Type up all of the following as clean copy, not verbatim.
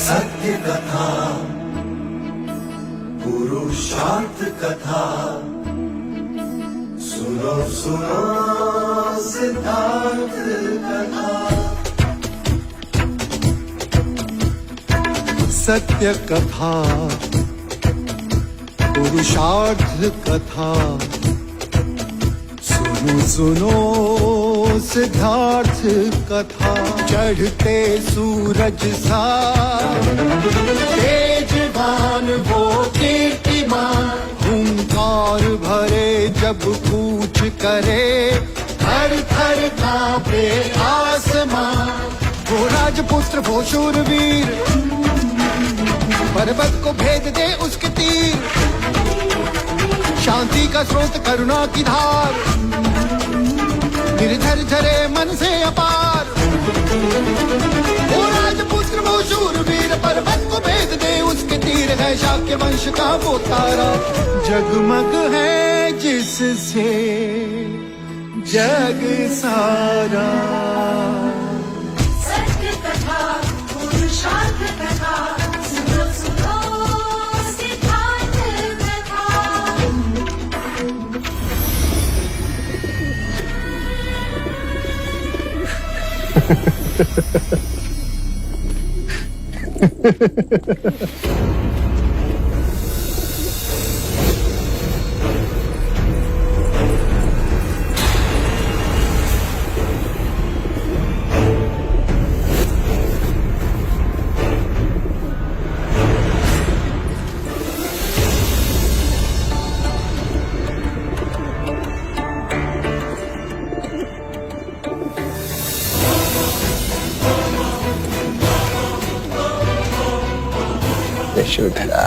सत्य कथा, पुरुषार्थ कथा, सुनो सुनो सिद्धार्थ कथा। सत्य कथा, पुरुषार्थ कथा, सुनो सुनो सिद्धार्थ कथा। चढ़ते सूरज सा तेजवान वो कीर्तिमान, हुंकार भरे जब कूच करे, थर थर कांपे आसमान। वो राजपुत्र वो शूरवीर, पर्वत को भेद दे उसके तीर, शांति का स्रोत करुणा की धार, निर्झर झरे मन से अपार। वो राजपुत्र वो शूरवीर, पर्वत को भेद दे उसके तीर, है शाक्य वंश का वो तारा, जगमग है जिससे जग सारा। सत्य कथा, पुरुषार्थ कथा, सुनो सुनो सिद्धार्थ कथा। यशोधरा,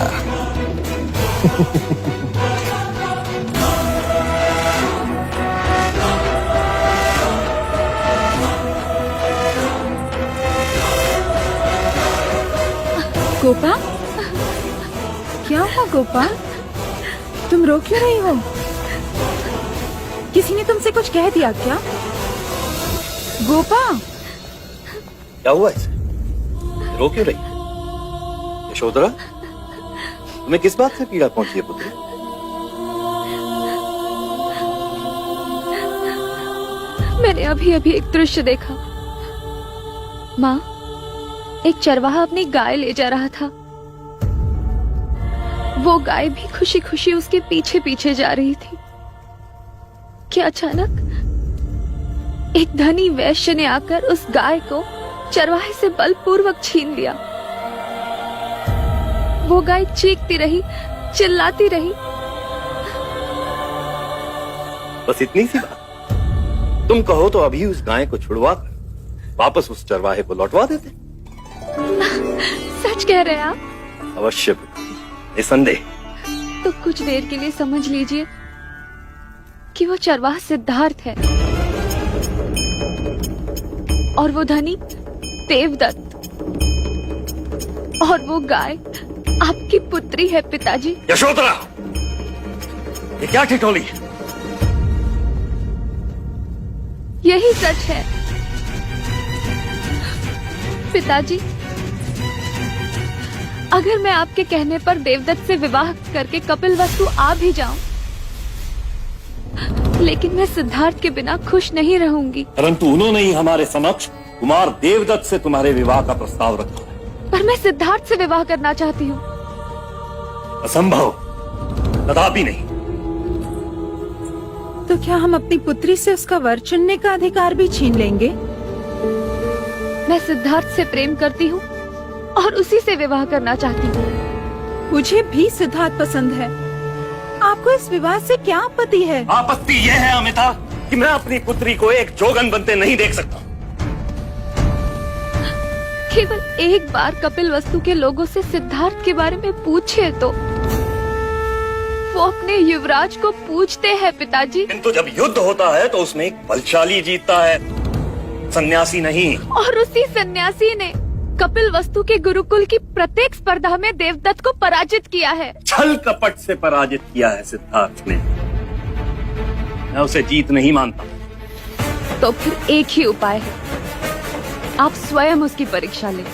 गोपा, क्या हुआ गोपा? तुम रो क्यों रही हो? किसी ने तुमसे कुछ कह दिया क्या? गोपा, क्या हुआ इसे? रो क्यों रही? यशोधरा, तुम्हें किस बात से पीड़ा पहुंची है पुत्री? मैंने अभी अभी एक दृश्य देखा। माँ, एक चरवाहा अपनी गाय ले जा रहा था। वो गाय भी खुशी खुशी उसके पीछे पीछे जा रही थी कि अचानक एक धनी वैश्य ने आकर उस गाय को चरवाहे से बलपूर्वक छीन लिया। वो गाय चीखती रही, चिल्लाती रही। बस इतनी सी बात? तुम कहो तो अभी उस गाय को छुड़वा कर वापस उस चरवाहे को लौटवा देते। सच कह रहे हैं आप? अवश्य, निसंदेह। तो कुछ देर के लिए समझ लीजिए कि वो चरवाहा सिद्धार्थ है और वो धनी देवदत्त, और वो गाय आपकी पुत्री है पिताजी। यशोधरा, ये क्या ठिठोली है? यही सच है पिताजी। अगर मैं आपके कहने पर देवदत्त से विवाह करके कपिलवस्तु आ भी जाऊं, लेकिन मैं सिद्धार्थ के बिना खुश नहीं रहूंगी। परंतु उन्होंने ही हमारे समक्ष कुमार देवदत्त से तुम्हारे विवाह का प्रस्ताव रखा है। पर मैं सिद्धार्थ से विवाह करना चाहती हूँ। असंभव, कदापि नहीं। तो क्या हम अपनी पुत्री से उसका वर चुनने का अधिकार भी छीन लेंगे? मैं सिद्धार्थ से प्रेम करती हूँ और उसी से विवाह करना चाहती हूँ। मुझे भी सिद्धार्थ पसंद है। आपको इस विवाह से क्या आपत्ति है? आपत्ति यह है अमिता कि मैं अपनी पुत्री को एक जोगन बनते नहीं देख सकता। केवल एक बार कपिलवस्तु के लोगों से सिद्धार्थ के बारे में पूछे तो वो अपने युवराज को पूछते हैं पिताजी। किंतु जब युद्ध होता है तो उसमें एक बलशाली जीतता है, सन्यासी नहीं। और उसी सन्यासी ने कपिलवस्तु के गुरुकुल की प्रत्येक स्पर्धा में देवदत्त को पराजित किया है। छल कपट से पराजित किया है सिद्धार्थ ने। मैं उसे जीत नहीं मानता। तो फिर एक ही उपाय है, आप स्वयं उसकी परीक्षा लें।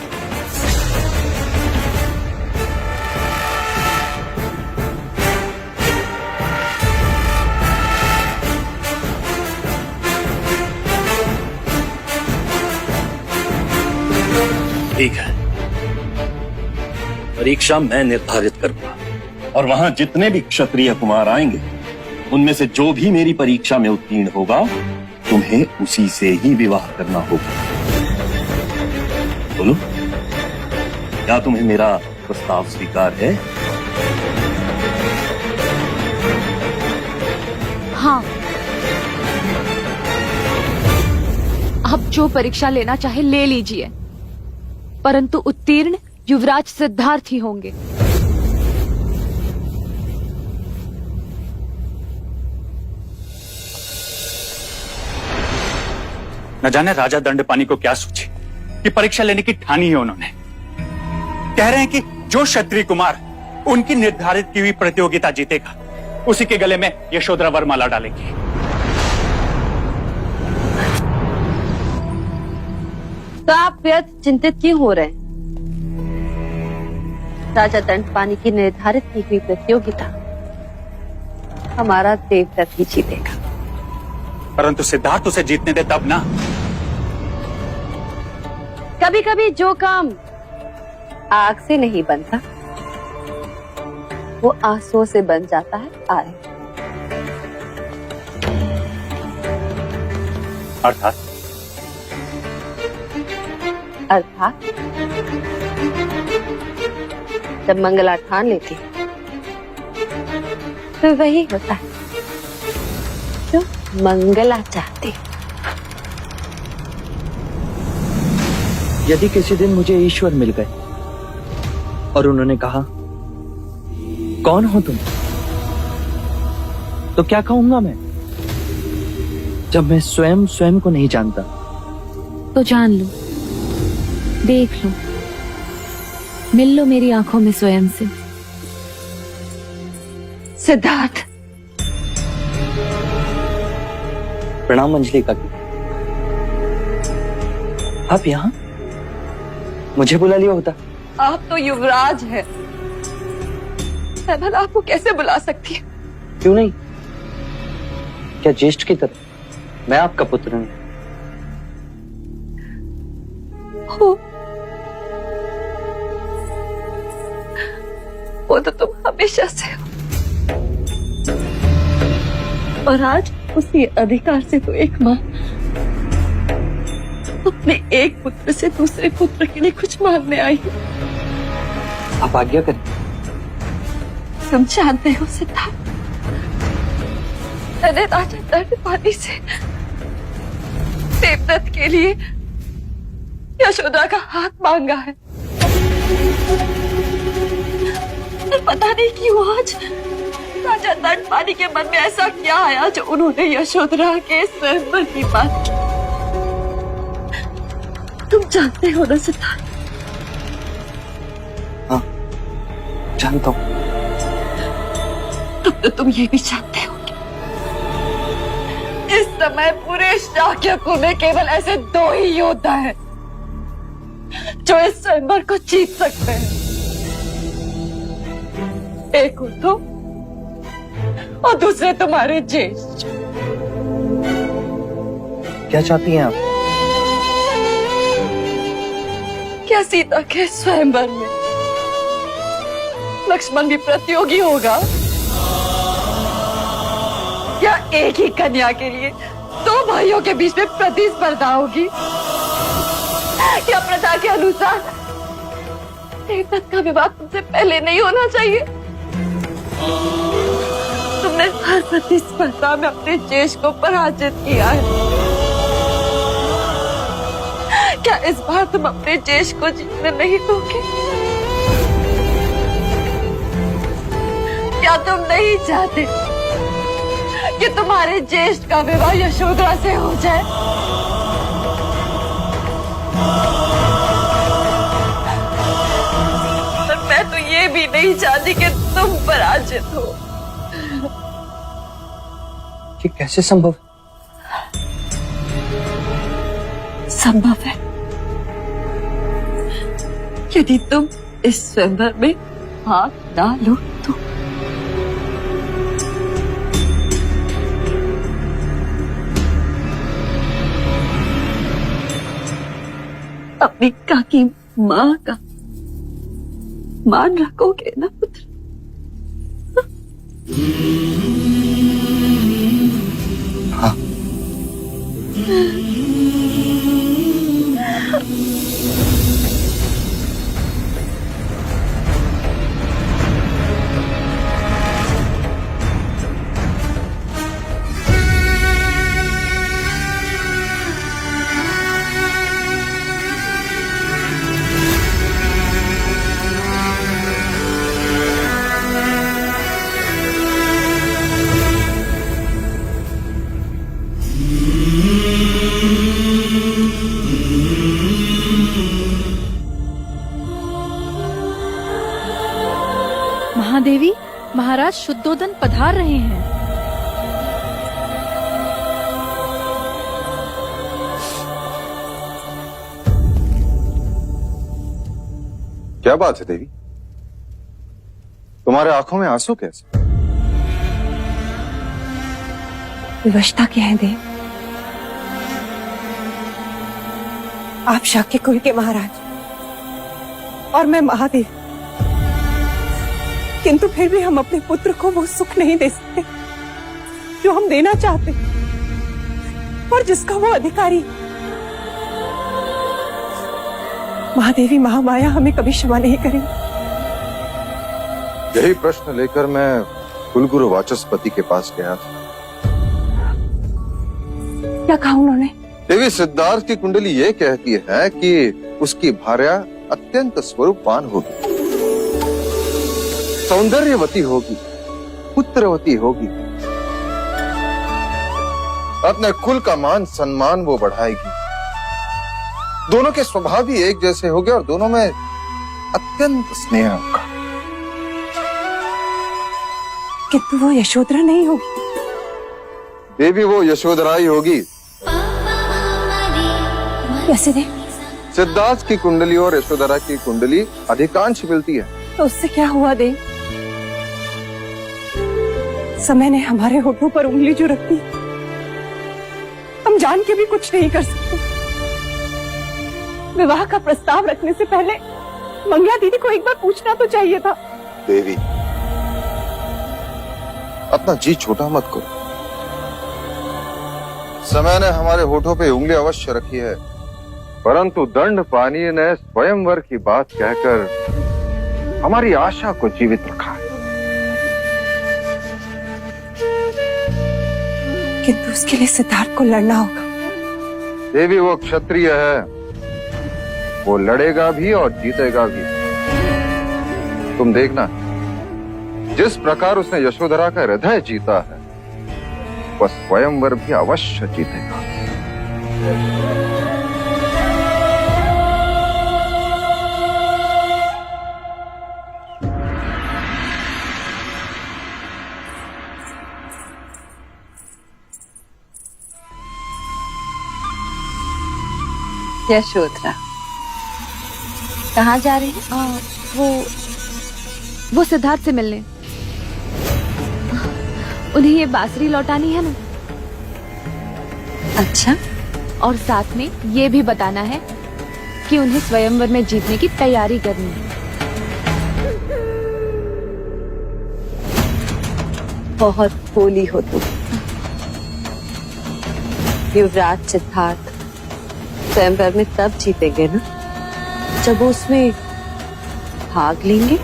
ठीक है, परीक्षा मैं निर्धारित करूंगा और वहां जितने भी क्षत्रिय कुमार आएंगे उनमें से जो भी मेरी परीक्षा में उत्तीर्ण होगा तुम्हें उसी से ही विवाह करना होगा। बोलो, क्या तुम्हें मेरा प्रस्ताव स्वीकार है? हाँ, आप जो परीक्षा लेना चाहे ले लीजिए, परंतु उत्तीर्ण युवराज सिद्धार्थ ही होंगे। न जाने राजा दंडपानी को क्या सोचे कि परीक्षा लेने की ठानी है उन्होंने। कह रहे हैं कि जो क्षत्रिय कुमार उनकी निर्धारित की हुई प्रतियोगिता जीतेगा उसी के गले में यशोधरा वरमाला डालेंगे। तो आप व्यर्थ चिंतित क्यों हो रहे हैं? राजा दंडपानी की निर्धारित की हुई प्रतियोगिता हमारा देवव्रत ही जीतेगा। परंतु सिद्धार्थ उसे जीतने दे तब ना। कभी कभी जो काम आग से नहीं बनता वो आंसुओं से बन जाता है। आए अर्थात अर्थात जब मंगला ठान लेती है तो वही होता है जो मंगला चाहती है। यदि किसी दिन मुझे ईश्वर मिल गए और उन्होंने कहा कौन हो तुम, तो क्या कहूंगा मैं, जब मैं स्वयं को नहीं जानता? तो जान लो, देख लो, मिल लो मेरी आंखों में स्वयं से। सिद्धार्थ, प्रणाम अंजलि काकी। आप यहाँ? मुझे बुला लिया होता। आप तो युवराज हैं। मैं भला आपको कैसे बुला सकती हूँ? क्यों नहीं? क्या ज्येष्ठ की तरह मैं आपका पुत्र हूँ। वो तो तुम हमेशा से हो, और आज उसी अधिकार से तो एक माँ अपने एक पुत्र से दूसरे पुत्र के लिए कुछ मांगने आई है। आप आज्ञा करें। तुम जानते हो सिद्धार्थ, मैंने राजा दंडपानी से देवव्रत के लिए यशोदा का हाथ मांगा है। पता नहीं क्यों आज राजा दंडपानी के मन में ऐसा क्या आया जो उन्होंने यशोधरा के स्वयंवर की बात की। तुम जानते हो ना सिद्धार्थ? हाँ, जानता हूँ। तब तो तुम ये भी जानते हो कि इस समय पूरे शाक्यकुल में केवल ऐसे दो ही योद्धा हैं जो इस स्वयंवर को जीत सकते हैं। एक हो तुम और दूसरे तुम्हारे ज्येष्ठ। क्या चाहती हैं आप? क्या सीता के स्वयंवर में लक्ष्मण भी प्रतियोगी होगा? या एक ही कन्या के लिए दो भाइयों के बीच में प्रतिस्पर्धा होगी? क्या प्रथा के अनुसार देवव्रत का विवाह तुमसे पहले नहीं होना चाहिए? तुमने हर प्रतिस्पर्धा में अपने ज्येष्ठ को पराजित किया है। क्या इस बार तुम अपने ज्येष्ठ को जीतने नहीं दोगे? क्या तुम नहीं चाहते कि तुम्हारे ज्येष्ठ का विवाह यशोधरा से हो जाए? और मैं तो ये भी नहीं चाहती कि तुम पराजित हो। ये कैसे संभव? संभव है यदि तुम इस स्वयंवर में हाथ डालो तो। अपनी काकी माँ का मान रखोगे ना पुत्र? हाँ। महादेवी, महाराज शुद्धोदन पधार रहे हैं। क्या बात है देवी, तुम्हारे आंखों में आंसू कैसे? विवशता क्या है देव? आप शाक्य कुल के महाराज और मैं महादेव, किंतु फिर भी हम अपने पुत्र को वो सुख नहीं दे सकते जो हम देना चाहते और जिसका वो अधिकारी। महादेवी महामाया हमें कभी क्षमा नहीं करेंगी। यही प्रश्न लेकर मैं कुलगुरु वाचस्पति के पास गया था। क्या कहा उन्होंने? देवी, सिद्धार्थ की कुंडली ये कहती है कि उसकी भार्या अत्यंत स्वरूपवान होगी, सौंदर्यवती होगी, पुत्रवती होगी, अपने कुल का मान सम्मान वो बढ़ाएगी, दोनों के स्वभाव भी एक जैसे होंगे और दोनों में अत्यंत स्नेह होगा। किंतु वो यशोधरा नहीं होगी। देवी, वो यशोधरा ही होगी। कैसे दे? सिद्धार्थ की कुंडली और यशोधरा की कुंडली अधिकांश मिलती है। तो उससे क्या हुआ देव? समय ने हमारे होठों पर उंगली जो रख दी, हम जान के भी कुछ नहीं कर सकते। विवाह का प्रस्ताव रखने से पहले मंगला दीदी को एक बार पूछना तो चाहिए था। देवी, अपना जी छोटा मत करो। समय ने हमारे होठों पे उंगली अवश्य रखी है, परंतु दंड पानी ने स्वयंवर की बात कहकर हमारी आशा को जीवित रखा है। किंतु उसके लिए सिद्धार्थ को लड़ना होगा। देवी, वो क्षत्रिय है, वो लड़ेगा भी और जीतेगा भी। तुम देखना, जिस प्रकार उसने यशोधरा का हृदय जीता है, वह स्वयंवर भी अवश्य जीतेगा। यशोधरा कहाँ जा रही है? वो सिद्धार्थ से मिलने। उन्हें ये बांसुरी लौटानी है ना। अच्छा, और साथ में ये भी बताना है कि उन्हें स्वयंवर में जीतने की तैयारी करनी है। बहुत भोली हो तुम। युवराज सिद्धार्थ स्वयंवर में तब जीतेंगे ना जब वो उसमें भाग लेंगे।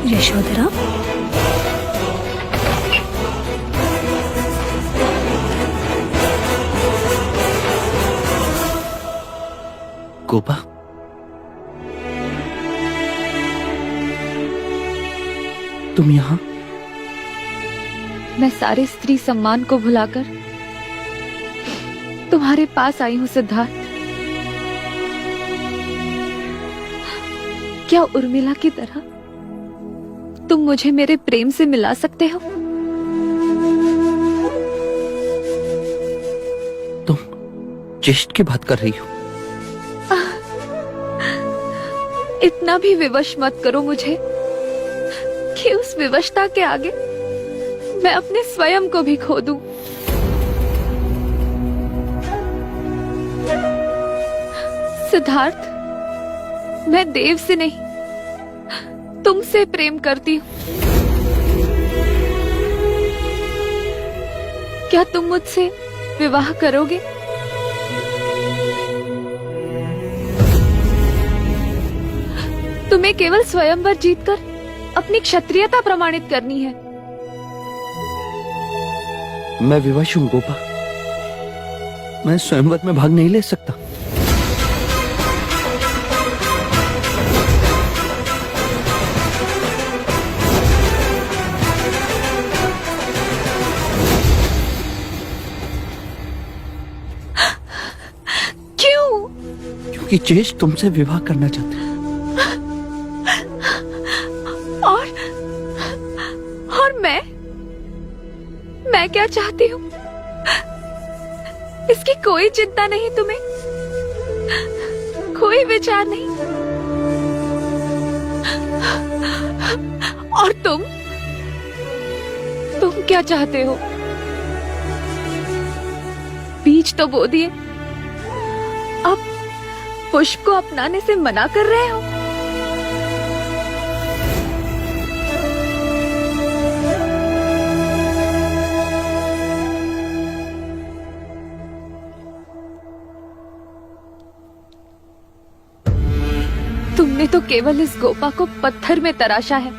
यशोधरा, गोपा, तुम यहाँ? मैं सारे स्त्री सम्मान को भुलाकर तुम्हारे पास आई हूँ सिद्धार्थ। क्या उर्मिला की तरह तुम मुझे मेरे प्रेम से मिला सकते हो? तुम ज्येष्ठ की बात कर रही हो? इतना भी विवश मत करो मुझे कि उस विवशता के आगे मैं अपने स्वयं को भी खो दूं। सिद्धार्थ, मैं देव से नहीं तुमसे प्रेम करती हूँ। क्या तुम मुझसे विवाह करोगे? तुम्हें केवल स्वयंवर जीतकर अपनी क्षत्रियता प्रमाणित करनी है। मैं विवश हूं गोपा, मैं स्वयंवर में भाग नहीं ले सकता। क्यों? क्योंकि ज्येष्ठ तुमसे विवाह करना चाहते हैं। और मैं क्या चाहती हूँ इसकी कोई चिंता नहीं तुम्हें? कोई विचार नहीं? और तुम क्या चाहते हो? बीज तो बो दिए, अब पुष्प को अपनाने से मना कर रहे हो? तुमने तो केवल इस गोपा को पत्थर में तराशा है,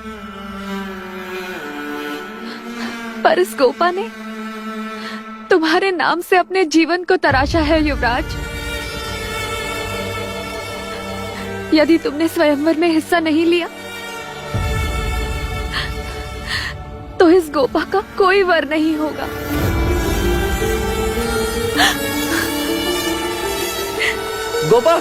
पर इस गोपा ने तुम्हारे नाम से अपने जीवन को तराशा है युवराज। यदि तुमने स्वयंवर में हिस्सा नहीं लिया तो इस गोपा का कोई वर नहीं होगा। गोपा,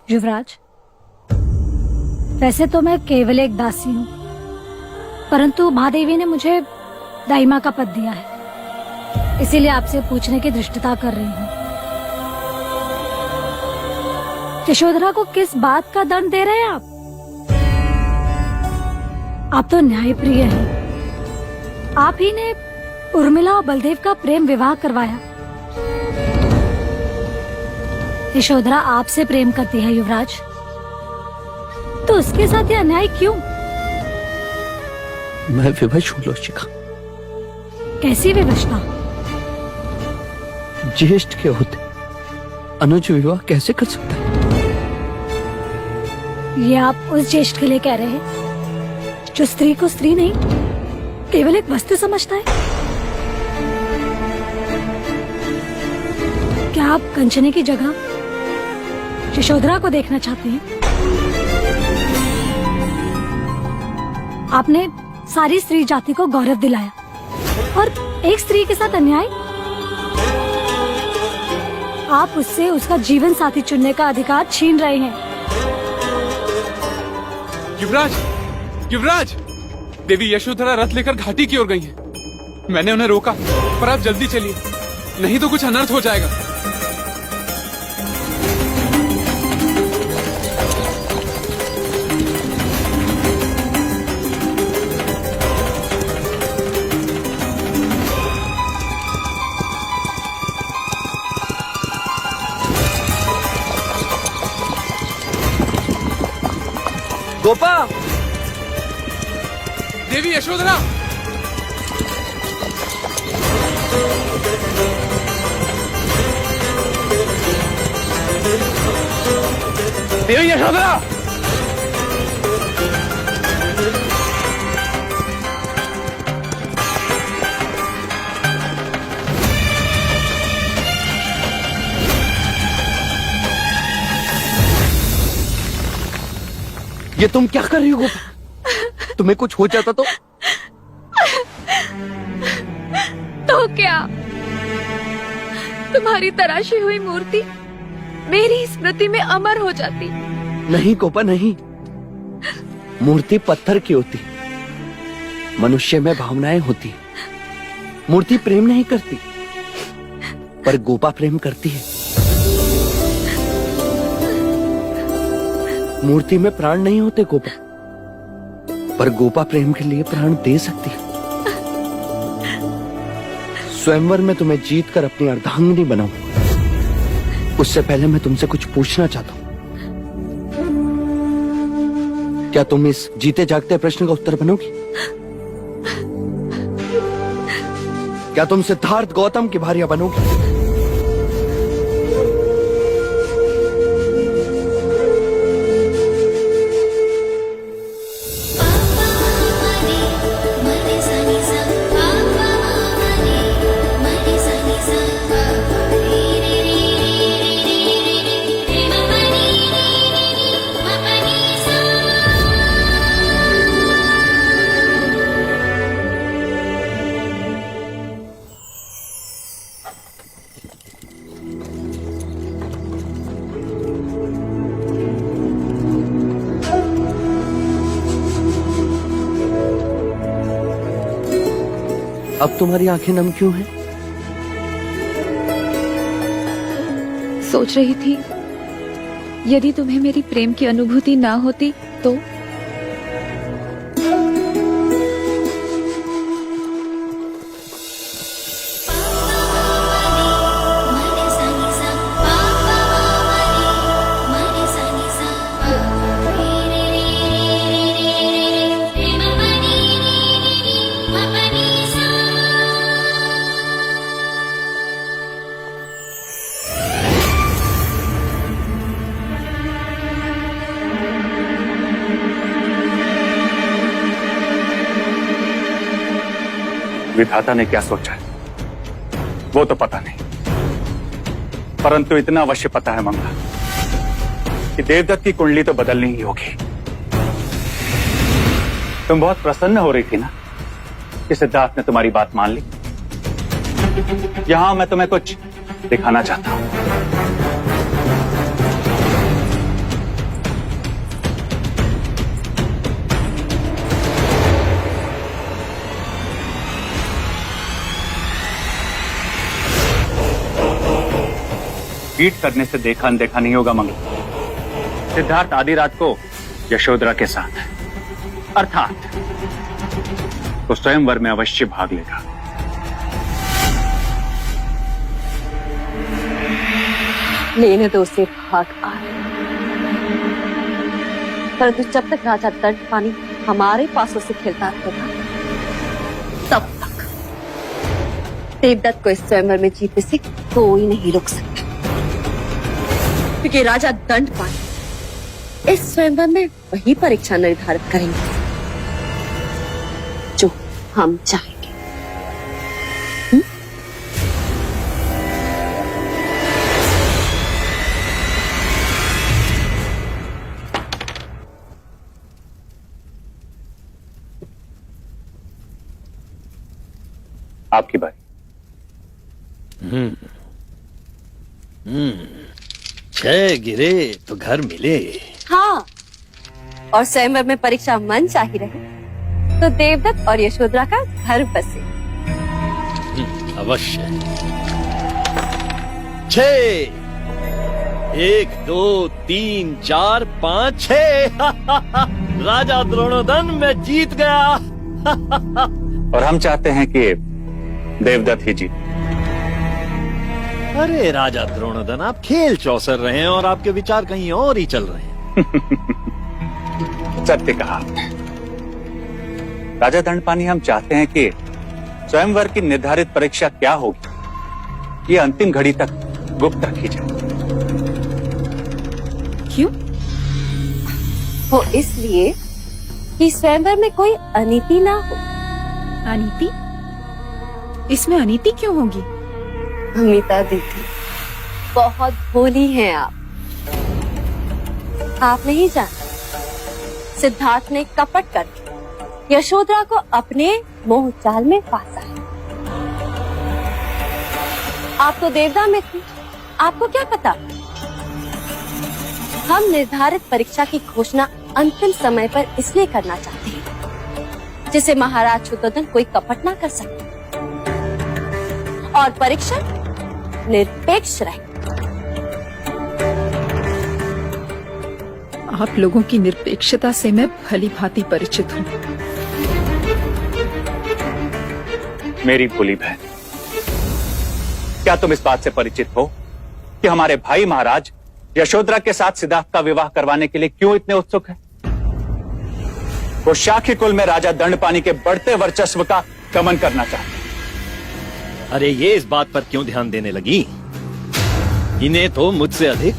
युवराज, वैसे तो मैं केवल एक दासी हूँ, परंतु महादेवी ने मुझे दाइमा का पद दिया है, इसीलिए आपसे पूछने की धृष्टता कर रही हूँ। यशोधरा को किस बात का दंड दे रहे हैं आप? आप तो न्यायप्रिय हैं। आप ही ने उर्मिला और बलदेव का प्रेम विवाह करवाया। यशोधरा आपसे प्रेम करती है युवराज, तो उसके साथ ये अन्याय क्यों? मैं विवश हूँ लोचिका। कैसी विवशता? ज्येष्ठ के होते अनुज विवाह कैसे कर सकता है? ये आप उस ज्येष्ठ के लिए कह रहे हैं जो स्त्री को स्त्री नहीं केवल एक वस्तु समझता है? क्या आप कंचने की जगह यशोधरा को देखना चाहते हैं? आपने सारी स्त्री जाति को गौरव दिलाया और एक स्त्री के साथ अन्याय? आप उससे उसका जीवन साथी चुनने का अधिकार छीन रहे हैं। युवराज, युवराज, देवी यशोधरा रथ लेकर घाटी की ओर गई हैं। मैंने उन्हें रोका, पर आप जल्दी चलिए, नहीं तो कुछ अनर्थ हो जाएगा। गोपा, देवी यशोधरा, देवी यशोधरा, ये तुम क्या कर रही हो गोपा? तुम्हें कुछ हो जाता तो क्या? तुम्हारी तराशी हुई मूर्ति मेरी स्मृति में अमर हो जाती। नहीं गोपा नहीं, मूर्ति पत्थर की होती, मनुष्य में भावनाएं होती। मूर्ति प्रेम नहीं करती, पर गोपा प्रेम करती है। मूर्ति में प्राण नहीं होते गोपा, पर गोपा प्रेम के लिए प्राण दे सकती है। स्वयंवर में तुम्हें जीत कर अपनी अर्धांगिनी बनाऊंगा। उससे पहले मैं तुमसे कुछ पूछना चाहता हूं। क्या तुम इस जीते जागते प्रश्न का उत्तर बनोगी? क्या तुम सिद्धार्थ गौतम की भार्या बनोगी? अब तुम्हारी आंखें नम क्यों हैं? सोच रही थी यदि तुम्हें मेरी प्रेम की अनुभूति ना होती तो। विधाता ने क्या सोचा है वो तो पता नहीं, परंतु इतना अवश्य पता है मंगला कि देवदत्त की कुंडली तो बदलनी ही होगी। तुम बहुत प्रसन्न हो रही थी ना कि सिद्धार्थ ने तुम्हारी बात मान ली। यहां मैं तुम्हें कुछ दिखाना चाहता हूं। पीट करने से देखा अनदेखा नहीं होगा मंगला। सिद्धार्थ आधी रात को यशोधरा के साथ, अर्थात वो स्वयंवर में अवश्य भाग लेगा। लेने दो उसे भाग आए, परंतु जब तक राजा दंडपानी हमारे पासों से खेलता रहेगा तब तक देवदत्त को इस स्वयंवर में जीतने से कोई नहीं रोक सकता, क्योंकि राजा दंडपानी इस स्वयंवर में वही परीक्षा निर्धारित करेंगे जो हम चाहेंगे। आपकी बारी। छह गिरे तो घर मिले। हाँ, और स्वयंवर में परीक्षा मन चाही रहे तो देवदत्त और यशोधरा का घर बसे। अवश्य। 6 1 2 3 4 5 6 राजा द्रोणोदन मैं जीत गया। और हम चाहते हैं कि देवदत्त ही जीत। अरे राजा द्रोणोदन, आप खेल चौसर रहे हैं और आपके विचार कहीं और ही चल रहे हैं। सत्य कहा राजा दंडपानी। हम चाहते हैं कि स्वयंवर की निर्धारित परीक्षा क्या होगी ये अंतिम घड़ी तक गुप्त रखी जाए। क्यों? वो इसलिए कि स्वयंवर में कोई अनीति ना हो। अनीति? इसमें अनीति क्यों होगी? अमिता दीदी, बहुत भोली हैं आप नहीं जानते सिद्धार्थ ने कपट करके यशोधरा को अपने मोह जाल में फांसा है। आप तो देवदा में थे, आपको क्या पता? हम निर्धारित परीक्षा की घोषणा अंतिम समय पर इसलिए करना चाहते हैं जिसे महाराज शुद्धोधन कोई कपट ना कर सके और परीक्षा निरपेक्ष रहे। आप लोगों की निरपेक्षता से मैं भली भांति परिचित हूँ। मेरी भोली बहन, क्या तुम इस बात से परिचित हो कि हमारे भाई महाराज यशोधरा के साथ सिद्धार्थ का विवाह करवाने के लिए क्यों इतने उत्सुक हैं? वो शाक्य कुल में राजा दंडपानी के बढ़ते वर्चस्व का गमन करना चाहते हैं। अरे ये इस बात पर क्यों ध्यान देने लगी? इन्हें तो मुझसे अधिक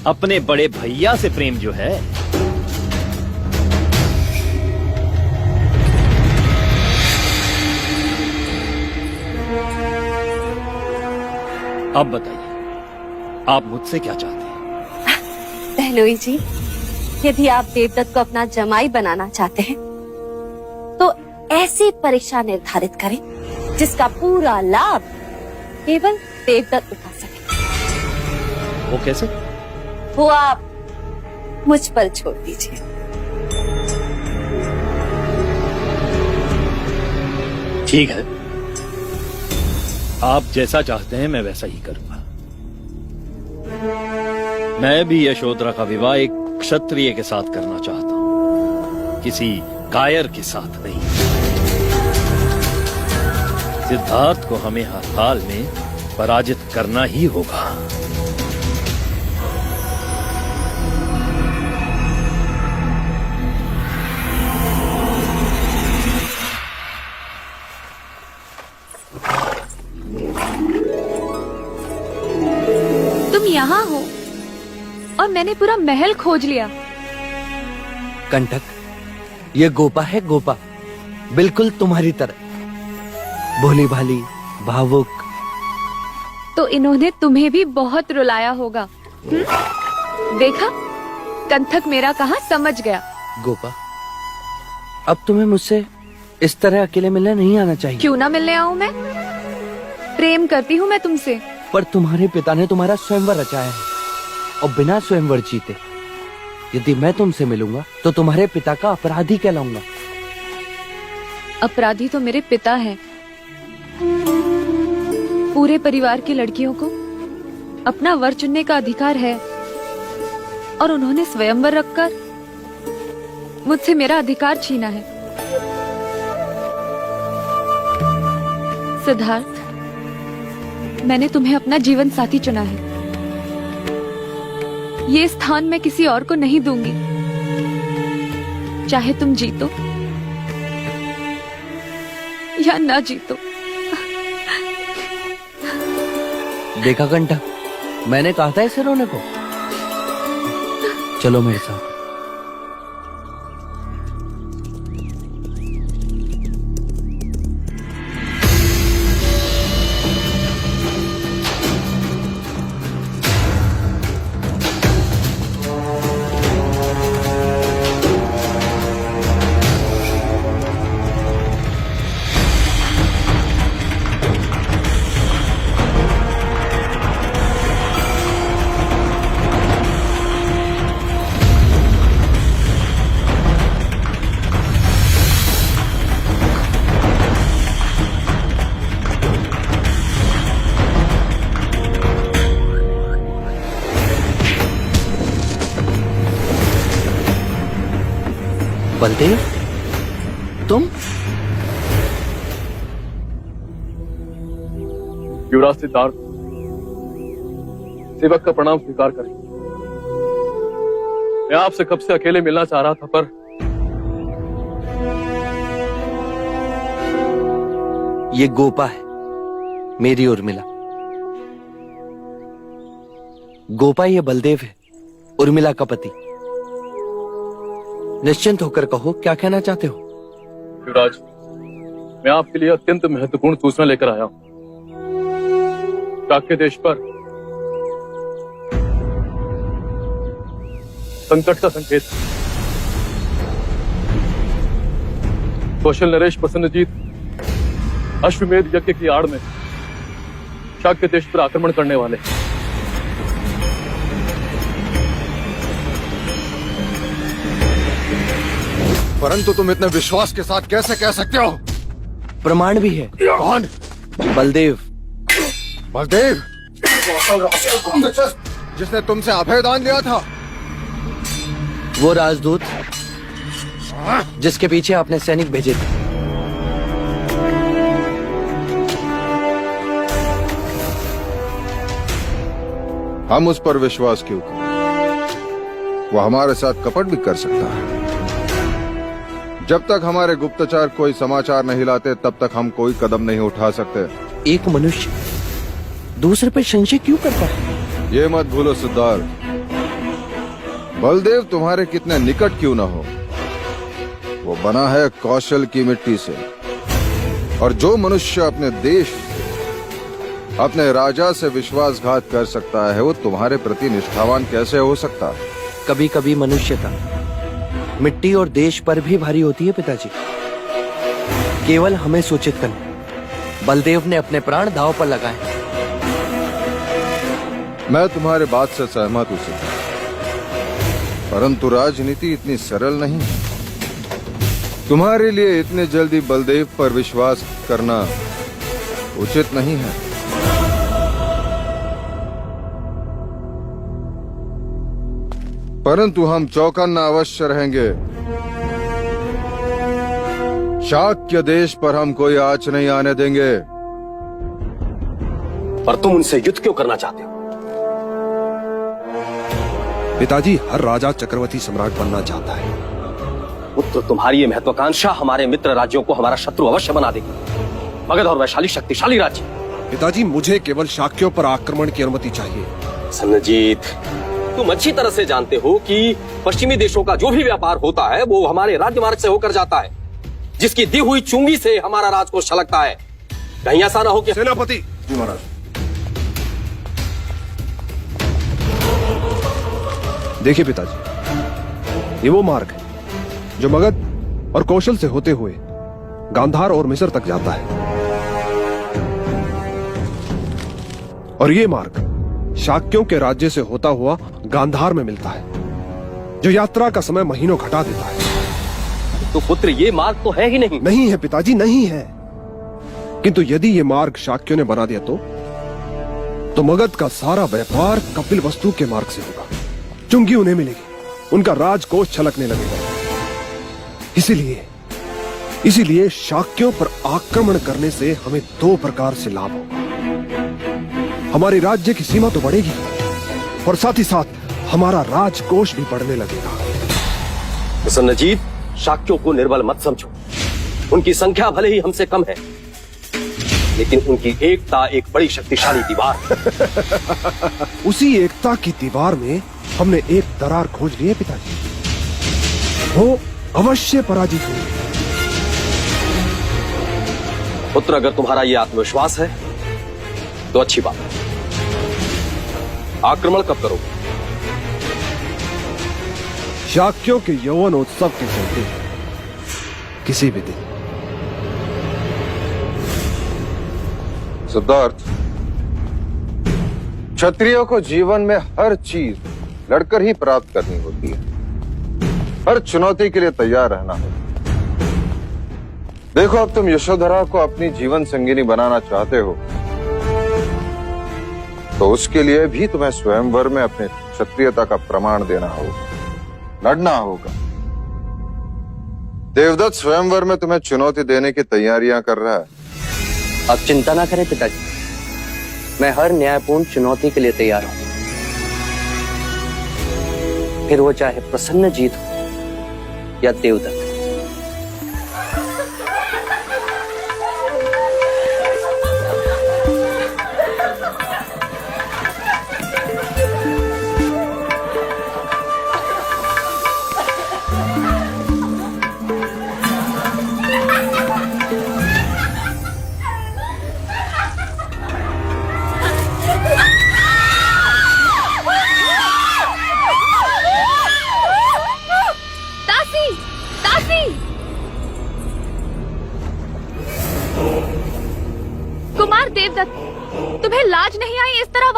अपने बड़े भैया से प्रेम जो है। अब बताइए, आप मुझसे क्या चाहते हैं? बहनोई जी, यदि आप देवदत्त को अपना जमाई बनाना चाहते हैं तो ऐसी परीक्षा निर्धारित करें जिसका पूरा लाभ केवल देवदत्त उठा सके। वो कैसे? वो आप मुझ पर छोड़ दीजिए। ठीक है, आप जैसा चाहते हैं मैं वैसा ही करूंगा। मैं भी यशोधरा का विवाह एक क्षत्रिय के साथ करना चाहता हूं, किसी कायर के साथ नहीं। सिद्धार्थ को हमें हर हाल में पराजित करना ही होगा। तुम यहाँ हो और मैंने पूरा महल खोज लिया। कंटक, ये गोपा है, गोपा, बिल्कुल तुम्हारी तरह, भोली भाली, भावुक। तो इन्होंने तुम्हें भी बहुत रुलाया होगा। देखा, कंथक मेरा कहा समझ गया। गोपा, अब तुम्हें मुझसे इस तरह अकेले मिलने नहीं आना चाहिए। क्यों ना मिलने आऊं मैं? प्रेम करती हूँ मैं तुमसे। पर तुम्हारे पिता ने तुम्हारा स्वयंवर रचाया है और बिना स्वयंवर जीते यदि मैं तुमसे मिलूंगा तो तुम्हारे पिता का अपराधी कहलाऊंगा। अपराधी तो मेरे पिता हैं। पूरे परिवार की लड़कियों को अपना वर चुनने का अधिकार है और उन्होंने स्वयंवर रखकर मुझसे मेरा अधिकार छीना है। सिद्धार्थ, मैंने तुम्हें अपना जीवन साथी चुना है। ये स्थान मैं किसी और को नहीं दूंगी, चाहे तुम जीतो या ना जीतो। देखा कंटा, मैंने कहा था इसे रोने को। चलो मेरे साथ। बलदेव, तुम? युवराज सिद्धार्थ, सेवक का प्रणाम स्वीकार करें। मैं आपसे कब से अकेले मिलना चाह रहा था, पर ये गोपा है, मेरी उर्मिला। गोपा ये बलदेव है, उर्मिला का पति। निश्चिंत होकर कहो, क्या कहना चाहते हो? युवराज, मैं आपके लिए अत्यंत महत्वपूर्ण सूचना लेकर आया हूं। शाक्य देश पर संकट का संकेत। कौशल नरेश प्रसन्नजीत अश्वमेध यज्ञ की आड़ में शाक्य देश पर आक्रमण करने वाले। परंतु तुम इतने विश्वास के साथ कैसे कह सकते हो? प्रमाण भी है। कौन? बलदेव। बलदेव जिसने तुमसे अभय दान लिया था? वो राजदूत जिसके पीछे आपने सैनिक भेजे थे। हम उस पर विश्वास क्यों करें? वो हमारे साथ कपट भी कर सकता है। जब तक हमारे गुप्तचर कोई समाचार नहीं लाते तब तक हम कोई कदम नहीं उठा सकते। एक मनुष्य दूसरे पर संशय क्यों करता है? ये मत भूलो सिद्धार्थ, बलदेव तुम्हारे कितने निकट क्यों न हो, वो बना है कौशल की मिट्टी से। और जो मनुष्य अपने देश, अपने राजा से विश्वासघात कर सकता है, वो तुम्हारे प्रति निष्ठावान कैसे हो सकता है? कभी कभी मनुष्यता मिट्टी और देश पर भी भारी होती है पिताजी। केवल हमें सूचित करना। बलदेव ने अपने प्राण दांव पर लगाए। मैं तुम्हारे बात से सहमत हूं सिद्धार्थ, परंतु राजनीति इतनी सरल नहीं है। तुम्हारे लिए इतने जल्दी बलदेव पर विश्वास करना उचित नहीं है। परंतु हम चौकन्ना अवश्य रहेंगे। शाक्य देश पर हम कोई आंच नहीं आने देंगे। पर तुम उनसे युद्ध क्यों करना चाहते हो? पिताजी, हर राजा चक्रवर्ती सम्राट बनना चाहता है। पुत्र, तुम्हारी ये महत्वाकांक्षा हमारे मित्र राज्यों को हमारा शत्रु अवश्य बना देगी। मगध और वैशाली शक्तिशाली राज्य। पिताजी, मुझे केवल शाक्यों पर आक्रमण की अनुमति चाहिए। सन्नजीत, तुम अच्छी तरह से जानते हो कि पश्चिमी देशों का जो भी व्यापार होता है वो हमारे राजमार्ग से होकर जाता है, जिसकी दी हुई चुंगी से हमारा राजकोष छलकता है। कहीं ऐसा ना हो कि सेनापति। जी महाराज। देखिए पिताजी, ये वो मार्ग है जो मगध और कौशल से होते हुए गांधार और मिस्र तक जाता है, और ये मार्ग शाक्यों के राज्य से होता हुआ गांधार में मिलता है, जो यात्रा का समय महीनों घटा देता है। तो पुत्र, ये मार्ग तो है ही नहीं। नहीं है पिताजी, नहीं है। किंतु यदि ये मार्ग शाक्यों ने बना दिया तो मगध का सारा व्यापार कपिल वस्तु के मार्ग से होगा। चुंगी उन्हें मिलेगी, उनका राजकोष छलकने लगेगा। इसीलिए शाक्यों पर आक्रमण करने से हमें दो प्रकार से लाभ होगा। हमारे राज्य की सीमा तो बढ़ेगी और साथ ही साथ हमारा राजकोष भी बढ़ने लगेगा। सन्नजीत, शाक्यों को निर्बल मत समझो। उनकी संख्या भले ही हमसे कम है, लेकिन उनकी एकता एक बड़ी शक्तिशाली दीवार है। उसी एकता की दीवार में हमने एक दरार खोज ली है पिताजी। वो अवश्य पराजित होगी। पुत्र, अगर तुम्हारा ये आत्मविश्वास है तो अच्छी बात है। आक्रमण कब करोगे? शाक्यों के यौवन उत्सव के चलते किसी भी दिन। सिद्धार्थ, क्षत्रियों को जीवन में हर चीज लड़कर ही प्राप्त करनी होती है। हर चुनौती के लिए तैयार रहना होगा। देखो, अब तुम यशोधरा को अपनी जीवन संगिनी बनाना चाहते हो, तो उसके लिए भी तुम्हें स्वयंवर में अपने क्षत्रियता का प्रमाण देना होगा, लड़ना होगा। देवदत्त स्वयंवर में तुम्हें चुनौती देने की तैयारियां कर रहा है। आप चिंता ना करें पिताजी, मैं हर न्यायपूर्ण चुनौती के लिए तैयार हूं। फिर वो चाहे प्रसन्नजीत हो या देवदत्त।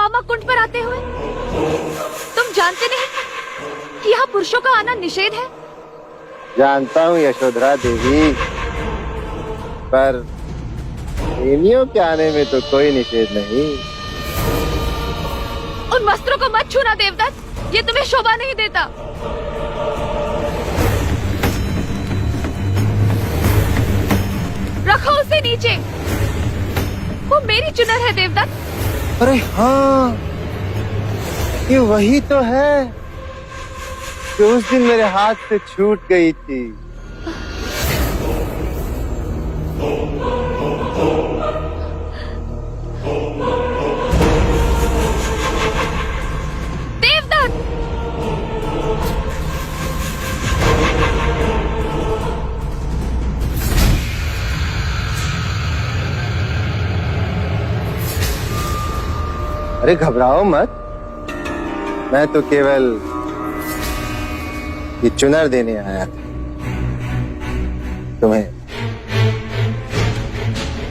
वामा कुंड पर आते हुए? तुम जानते नहीं कि यहाँ पुरुषों का आना निषेध है? जानता हूँ यशोधरा देवी, पर प्रेमियों के आने में तो कोई निषेध नहीं। उन वस्त्रों को मत छूना देवदत्त, ये तुम्हें शोभा नहीं देता। रखो उसे नीचे, वो मेरी चुनर है देवदत्त। अरे हाँ, ये वही तो है जो उस दिन मेरे हाथ से छूट गई थी। देवदत्त! अरे घबराओ मत, मैं तो केवल ये चुनर देने आया था तुम्हें।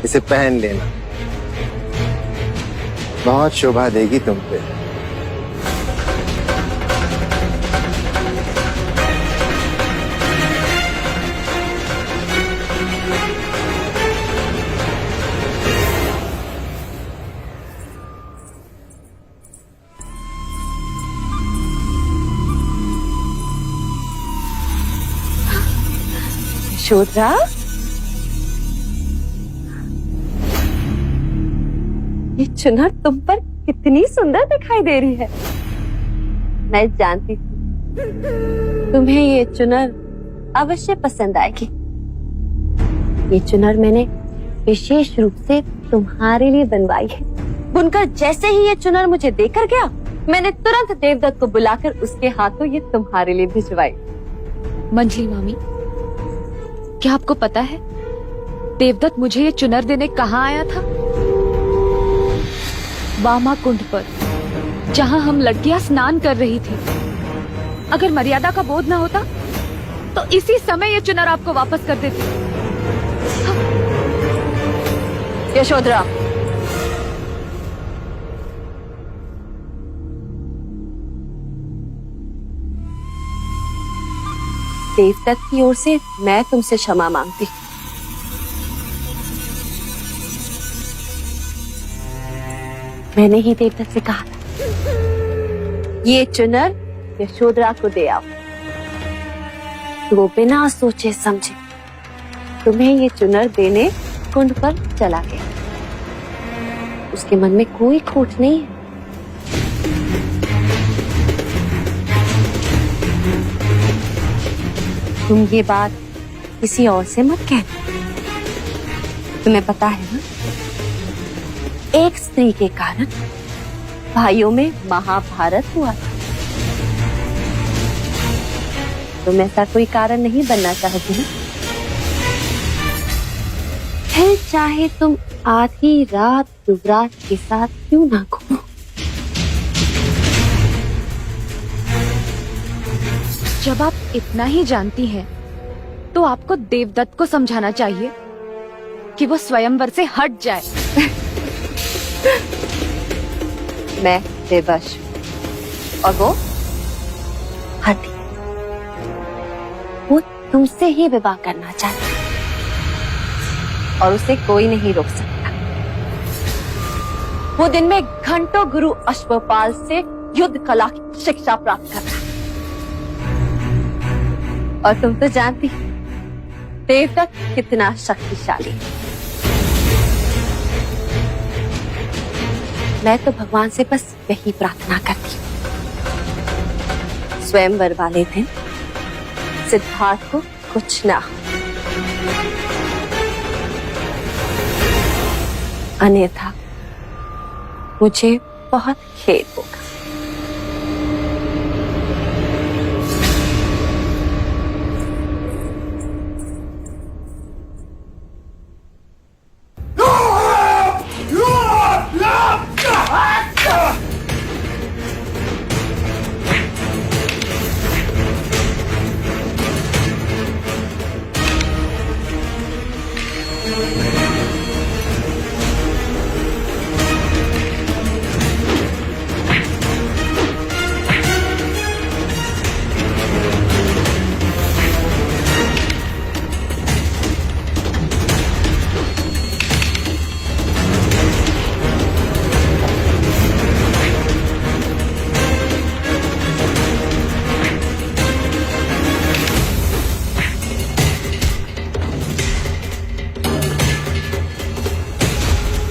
इसे पहन लेना, बहुत शोभा देगी तुम पे। यशोधरा, ये चुनर तुम पर कितनी सुंदर दिखाई दे रही है। मैं जानती थी तुम्हें ये चुनर अवश्य पसंद आएगी। ये चुनर मैंने विशेष रूप से तुम्हारे लिए बनवाई है। बुनकर जैसे ही ये चुनर मुझे देकर गया, मैंने तुरंत देवदत्त को बुलाकर उसके हाथों ये तुम्हारे लिए भिजवाई। मंजली मामी, क्या आपको पता है देवदत्त मुझे ये चुनर देने कहाँ आया था? वामा कुंड पर, जहाँ हम लड़कियां स्नान कर रही थी। अगर मर्यादा का बोध न होता तो इसी समय ये चुनर आपको वापस कर देती। यशोधरा, देवदत्त की ओर से मैं तुमसे क्षमा मांगती। मैंने ही देवदत्त से कहा था ये चुनर यशोधरा को दे आओ। वो बिना सोचे समझे तुम्हें ये चुनर देने कुंड पर चला गया। उसके मन में कोई खोट नहीं है। तुम ये बात किसी और से मत कहना। तुम्हें पता है ना, एक स्त्री के कारण भाइयों में महाभारत हुआ था। तुम ऐसा कोई कारण नहीं बनना चाहती ना? फिर चाहे तुम आधी रात युवराज के साथ क्यों ना घूमो। जब आप इतना ही जानती हैं, तो आपको देवदत्त को समझाना चाहिए कि वो स्वयंवर से हट जाए। मैं बेबस और वो हटी। वो तुमसे ही विवाह करना चाहती और उसे कोई नहीं रोक सकता। वो दिन में घंटों गुरु अश्वपाल से युद्ध कला की शिक्षा प्राप्त कर रहा है। और तुम तो जानती देवदत्त कितना शक्तिशाली है। मैं तो भगवान से बस यही प्रार्थना करती हूँ, स्वयंवर वाले दिन सिद्धार्थ को कुछ ना हो, अन्यथा मुझे बहुत खेद होगा।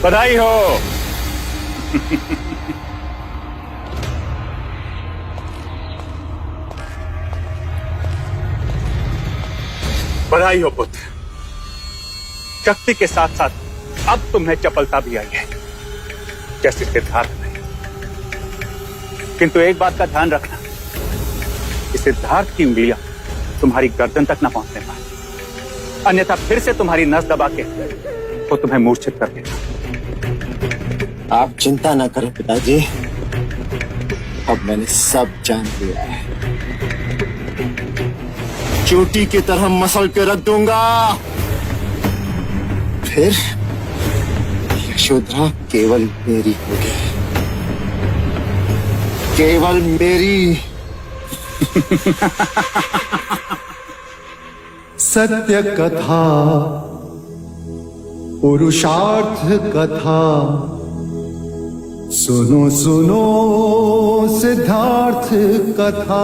बधाई हो। बधाई हो पुत्र। शक्ति के साथ साथ अब तुम्हें चपलता भी आई है, जैसे सिद्धार्थ में। किंतु एक बात का ध्यान रखना कि सिद्धार्थ की उंगलियां तुम्हारी गर्दन तक न पहुंचने पाए, अन्यथा फिर से तुम्हारी नस दबा के वो तुम्हें मूर्छित कर देगा। आप चिंता न करें पिताजी, अब मैंने सब जान लिया है। चोटी की तरह मसल के रख दूंगा, फिर यशोधरा केवल मेरी होगी, केवल मेरी। सत्य कथा, पुरुषार्थ कथा, सुनो सुनो सिद्धार्थ कथा।